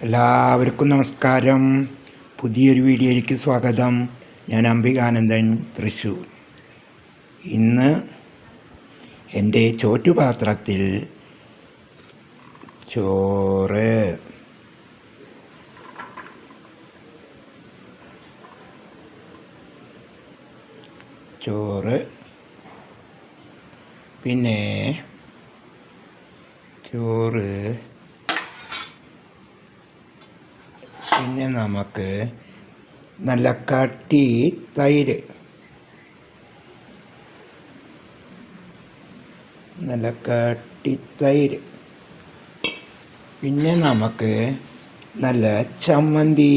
എല്ലാവർക്കും നമസ്കാരം. പുതിയൊരു വീഡിയോയിലേക്ക് സ്വാഗതം. ഞാൻ അംബികാനന്ദൻ, തൃശ്ശൂർ. ഇന്ന് എൻ്റെ ചോറ്റുപാത്രത്തിൽ ചോറ് പിന്നെ നമുക്ക് നല്ല കട്ടി തൈര്, പിന്നെ നമുക്ക് നല്ല ചമ്മന്തി,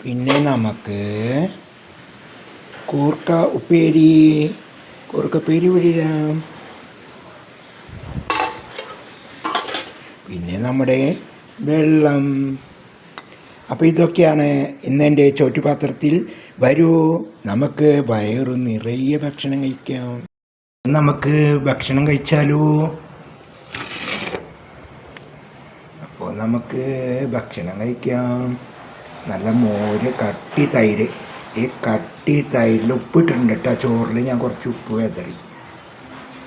പിന്നെ നമുക്ക് കൂർക്ക ഉപ്പേരി വിടാം. പിന്നെ നമ്മുടെ വെള്ളം. അപ്പോൾ ഇതൊക്കെയാണ് ഇന്നെൻ്റെ ചോറ്റുപാത്രത്തിൽ. വരൂ, നമുക്ക് വയറു നിറയെ ഭക്ഷണം കഴിക്കാം. നമുക്ക് ഭക്ഷണം കഴിച്ചാലോ? അപ്പോൾ നമുക്ക് ഭക്ഷണം കഴിക്കാം. നല്ല മോര്, കട്ടി തൈര്. ഈ കട്ടി തൈരിൽ ഉപ്പിട്ടിട്ടുണ്ട് കേട്ടോ. ചോറിൽ ഞാൻ കുറച്ച് ഉപ്പ് വെതറി.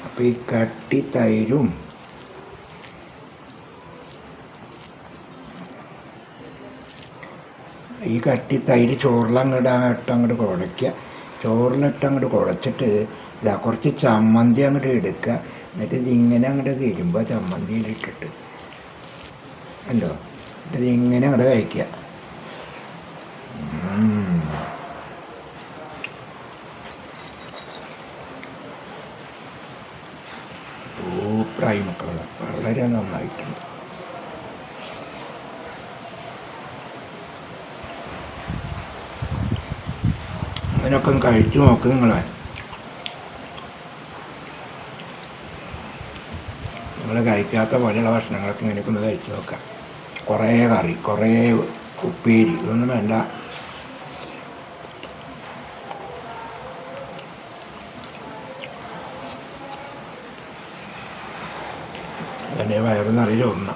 അപ്പോൾ ഈ കട്ടി തൈരും തൈര് ചോറിലങ്ങോട്ട് കുഴയ്ക്കുക. ചോറിലിട്ട് കുഴച്ചിട്ട് ഇതാ കുറച്ച് ചമ്മന്തി അങ്ങോട്ട് എടുക്കുക. എന്നിട്ട് ഇതിങ്ങനെ അങ്ങോട്ട് തരുമ്പോൾ ചമ്മന്തിയിലിട്ടിട്ട് അല്ലോ, എന്നിട്ട് ഇതിങ്ങനെ അങ്ങോട്ട് കഴിക്കുക. സൂപ്പറായി മക്കളെ, വളരെ നന്നായിട്ടുണ്ട്. അതിനൊക്കെ ഒന്ന് കഴിച്ചു നോക്ക് നിങ്ങൾ കഴിക്കാത്ത പോലെയുള്ള ഭക്ഷണങ്ങളൊക്കെ ഇങ്ങനെയൊക്കെ ഒന്ന് കഴിച്ചു നോക്കാം. കുറേ കറി, കുറേ ഉപ്പേരി, ഇതൊന്നും വേണ്ട. എൻ്റെ വയറ് നിറയെ ഒന്ന.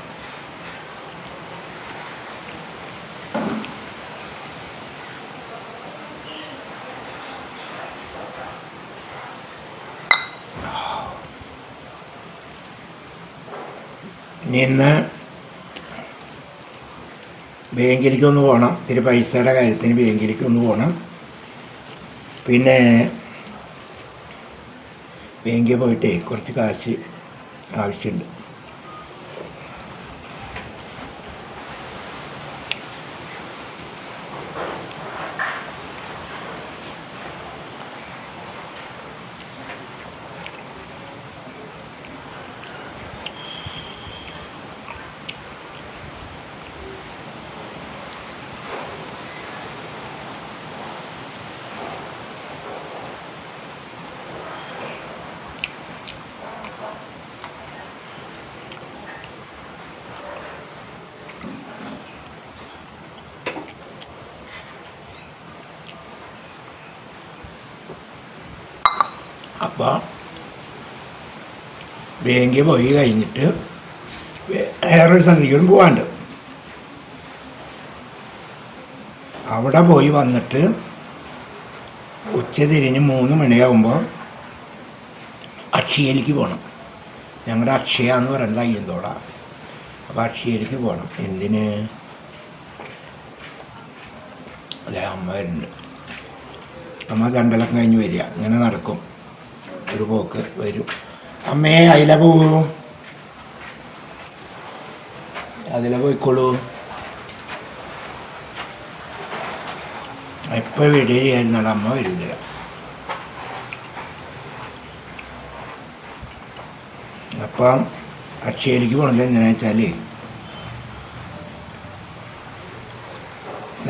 ഇന്ന് ബാങ്കിലേക്ക് ഒന്ന് പോകണം. ഇത്തിരി പൈസയുടെ കാര്യത്തിന് ബാങ്കിലേക്ക് ഒന്ന് പോകണം. പിന്നെ ബാങ്കിൽ പോയിട്ടേ കുറച്ച് കാശ് ആവശ്യമുണ്ട്. അപ്പോൾ ബാങ്കിൽ പോയി കഴിഞ്ഞിട്ട് വേറൊരു സ്ഥലത്തേക്കും പോകാണ്ട്. അവിടെ പോയി വന്നിട്ട് ഉച്ച തിരിഞ്ഞ് 3 മണിയാകുമ്പോൾ അക്ഷയയിലേക്ക് പോകണം. ഞങ്ങളുടെ അക്ഷയ എന്ന് പറയുന്നത് അയ്യന്തോള. അപ്പോൾ അക്ഷയയിലേക്ക് പോകണം. എന്തിന്? അതെ, അമ്മ വരുന്നുണ്ട്. അമ്മ ദണ്ടലൊക്കെ കഴിഞ്ഞ് വരിക. ഇങ്ങനെ നടക്കും, ഒരു പോക്ക് വരും. അമ്മേ, അതില പോവൂ, അതില പോയിക്കോളൂ. എപ്പോൾ വീഡിയോ ചെയ്യായിരുന്നാലും അമ്മ വരില്ല. അപ്പം അക്ഷയയിലേക്ക് പോകണത് എന്തിനാ വെച്ചാൽ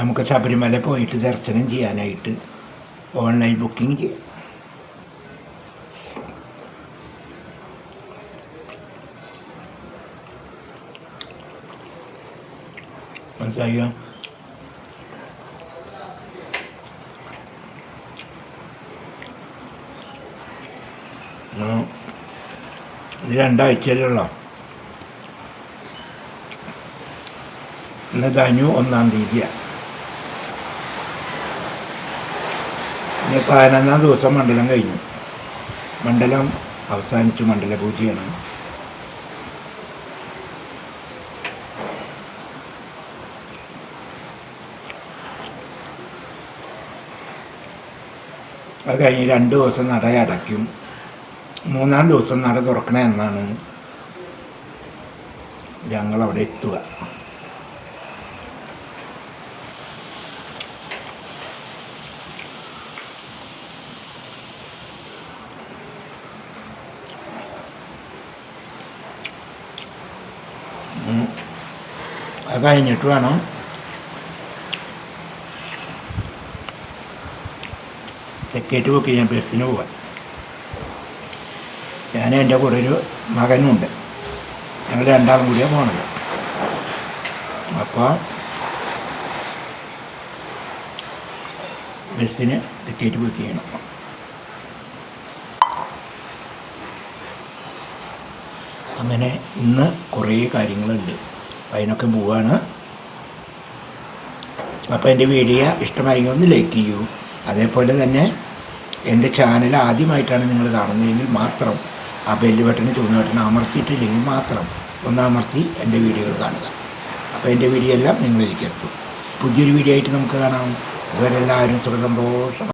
നമുക്ക് ശബരിമല പോയിട്ട് ദർശനം ചെയ്യാനായിട്ട് ഓൺലൈൻ ബുക്കിംഗ് ചെയ്യാം. മനസ്സിലായോ? No. ഇത് 2 ആഴ്ചയിലുള്ള ഇന്ന് ധനു 1-ാം തീയതിയാണ്. ഇനി 11-ാം ദിവസം മണ്ഡലം കഴിഞ്ഞു. മണ്ഡലം അവസാനിച്ചു. മണ്ഡല പൂജയാണ്. അത് കഴിഞ്ഞ് 2 ദിവസം നട അടയ്ക്കും. 3-ാം ദിവസം നട തുറക്കണ എന്നാണ് ഞങ്ങളവിടെ എത്തുക. അത് കഴിഞ്ഞിട്ട് വേണം ടിക്കറ്റ് ബുക്ക് ചെയ്യാൻ ബസ്സിന് പോകാൻ. ഞാൻ എൻ്റെ കൂടെ ഒരു മകനുമുണ്ട്. ഞങ്ങൾ 2 കൂടിയാണ് പോണത്. അപ്പോൾ ബസ്സിന് ടിക്കറ്റ് ബുക്ക് ചെയ്യണം. അങ്ങനെ ഇന്ന് കുറേ കാര്യങ്ങളുണ്ട്. അതിനൊക്കെ പോവാണ്. അപ്പോൾ എൻ്റെ വീഡിയോ ഇഷ്ടമായെങ്കിൽ ഒന്ന് ലൈക്ക് ചെയ്യൂ. അതേപോലെ തന്നെ എൻ്റെ ചാനൽ ആദ്യമായിട്ടാണ് നിങ്ങൾ കാണുന്നതെങ്കിൽ മാത്രം ആ ബെല്ല് ബട്ടൺ ചുവന്ന ബട്ടൺ അമർത്തിയിട്ടില്ലെങ്കിൽ മാത്രം ഒന്ന് അമർത്തി എൻ്റെ വീഡിയോകൾ കാണുക. അപ്പോൾ എൻ്റെ വീഡിയോ എല്ലാം നിങ്ങളിലേക്ക് എത്തും. പുതിയൊരു വീഡിയോ ആയിട്ട് നമുക്ക് കാണാം. അതുവരെ എല്ലാവരും സുഖസന്തോഷം.